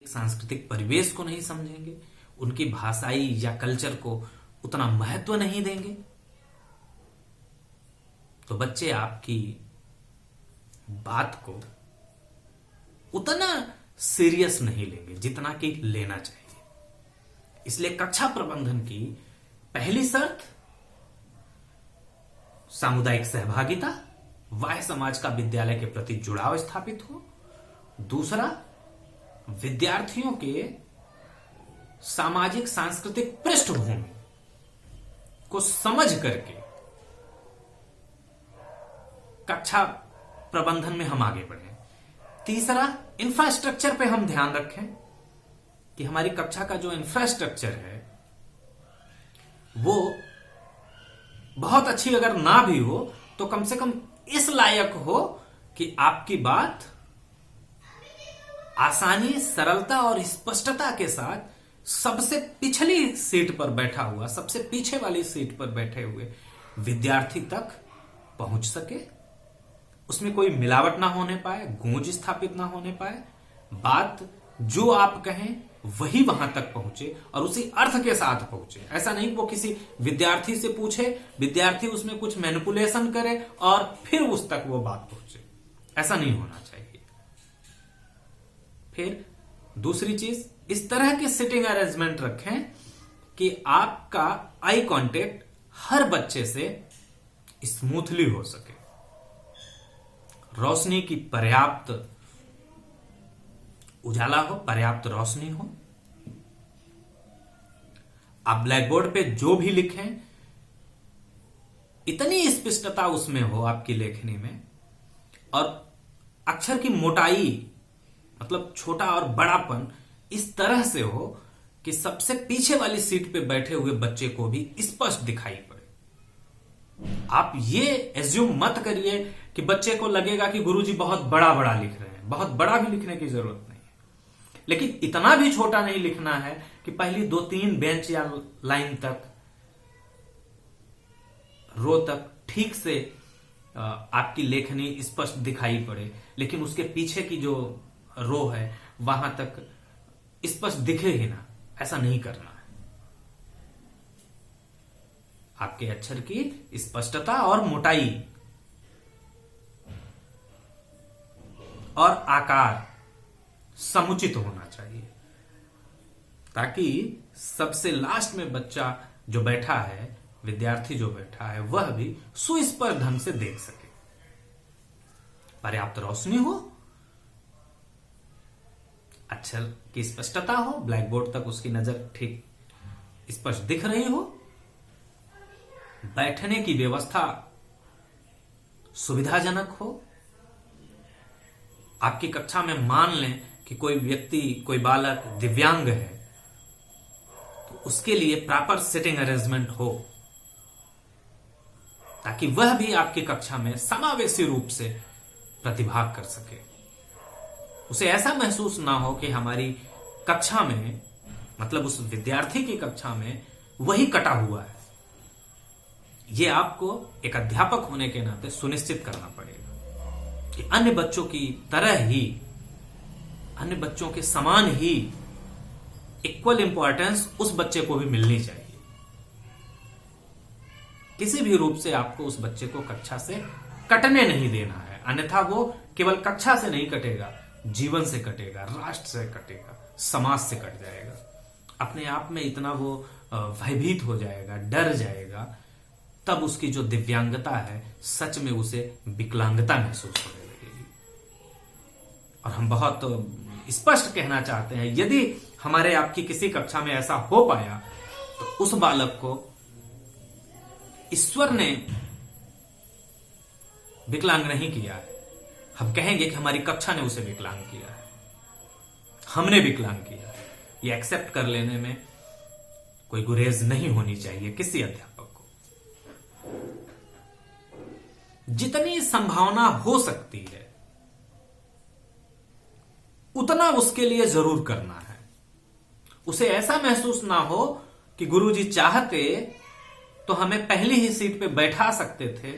सांस्कृतिक परिवेश को नहीं समझेंगे, उनकी भाषाई या कल्चर को उतना महत्व नहीं देंगे, तो बच्चे आपकी बात को उतना सीरियस नहीं लेंगे जितना कि लेना चाहिए। इसलिए कक्षा प्रबंधन की पहली शर्त सामुदायिक सहभागिता, वाह्य समाज का विद्यालय के प्रति जुड़ाव स्थापित हो। दूसरा, विद्यार्थियों के सामाजिक सांस्कृतिक पृष्ठभूमि को समझ करके कक्षा प्रबंधन में हम आगे बढ़े। तीसरा, इंफ्रास्ट्रक्चर पे हम ध्यान रखें कि हमारी कक्षा का जो इंफ्रास्ट्रक्चर है वो बहुत अच्छी अगर ना भी हो तो कम से कम इस लायक हो कि आपकी बात आसानी, सरलता और स्पष्टता के साथ सबसे पिछली सीट पर बैठा हुआ, सबसे पीछे वाली सीट पर बैठे हुए विद्यार्थी तक पहुंच सके। उसमें कोई मिलावट ना होने पाए, गूंज स्थापित ना होने पाए, बात जो आप कहें वही वहां तक पहुंचे और उसी अर्थ के साथ पहुंचे। ऐसा नहीं कि वो किसी विद्यार्थी से पूछे, विद्यार्थी उसमें कुछ मैनिपुलेशन करे और फिर उस तक वो बात पहुंचे। ऐसा नहीं होना चाहिए। फिर दूसरी चीज, इस तरह के सिटिंग अरेंजमेंट रखें कि आपका आई कांटेक्ट हर बच्चे से स्मूथली हो सके। रोशनी की पर्याप्त उजाला हो, पर्याप्त रोशनी हो। आप ब्लैक बोर्ड पे जो भी लिखें इतनी स्पष्टता उसमें हो आपकी लेखनी में, और अक्षर की मोटाई मतलब छोटा और बड़ापन इस तरह से हो कि सबसे पीछे वाली सीट पे बैठे हुए बच्चे को भी स्पष्ट दिखाई पड़े। आप ये एज्यूम मत करिए कि बच्चे को लगेगा कि गुरुजी बहुत बड़ा बड़ा लिख रहे हैं। बहुत बड़ा भी लिखने की जरूरत नहीं है, लेकिन इतना भी छोटा नहीं लिखना है कि पहली 2-3 बेंच या लाइन तक, रो तक ठीक से आपकी लेखनी स्पष्ट दिखाई पड़े, लेकिन उसके पीछे की जो रो है वहां तक स्पष्ट दिखे ही ना। ऐसा नहीं करना है। आपके अक्षर की स्पष्टता और मोटाई और आकार समुचित होना चाहिए, ताकि सबसे लास्ट में बच्चा जो बैठा है, विद्यार्थी जो बैठा है, वह भी सुस्पष्ट ढंग से देख सके। पर्याप्त रोशनी हो, अक्षर की स्पष्टता हो, ब्लैक बोर्ड तक उसकी नजर ठीक स्पष्ट दिख रही हो, बैठने की व्यवस्था सुविधाजनक हो। आपकी कक्षा में मान लें कि कोई व्यक्ति, कोई बालक दिव्यांग है, तो उसके लिए प्रॉपर सिटिंग अरेंजमेंट हो, ताकि वह भी आपकी कक्षा में समावेशी रूप से प्रतिभाग कर सके। उसे ऐसा महसूस ना हो कि हमारी कक्षा में, मतलब उस विद्यार्थी की कक्षा में वही कटा हुआ है। यह आपको एक अध्यापक होने के नाते सुनिश्चित करना पड़ेगा कि अन्य बच्चों की तरह ही, अन्य बच्चों के समान ही इक्वल इंपॉर्टेंस उस बच्चे को भी मिलनी चाहिए। किसी भी रूप से आपको उस बच्चे को कक्षा से कटने नहीं देना है, अन्यथा वो केवल कक्षा से नहीं कटेगा, जीवन से कटेगा, राष्ट्र से कटेगा, समाज से कट जाएगा। अपने आप में इतना वो भयभीत हो जाएगा, डर जाएगा, तब उसकी जो दिव्यांगता है सच में उसे विकलांगता महसूस होने लगेगी। और हम बहुत स्पष्ट कहना चाहते हैं, यदि हमारे आपकी किसी कक्षा में ऐसा हो पाया तो उस बालक को ईश्वर ने विकलांग नहीं किया है। हम कहेंगे कि हमारी कक्षा ने उसे विकलांग किया है, हमने विकलांग किया है। ये एक्सेप्ट कर लेने में कोई गुरेज नहीं होनी चाहिए किसी अध्यापक को। जितनी संभावना हो सकती है उतना उसके लिए जरूर करना है। उसे ऐसा महसूस ना हो कि गुरुजी चाहते तो हमें पहली ही सीट पे बैठा सकते थे,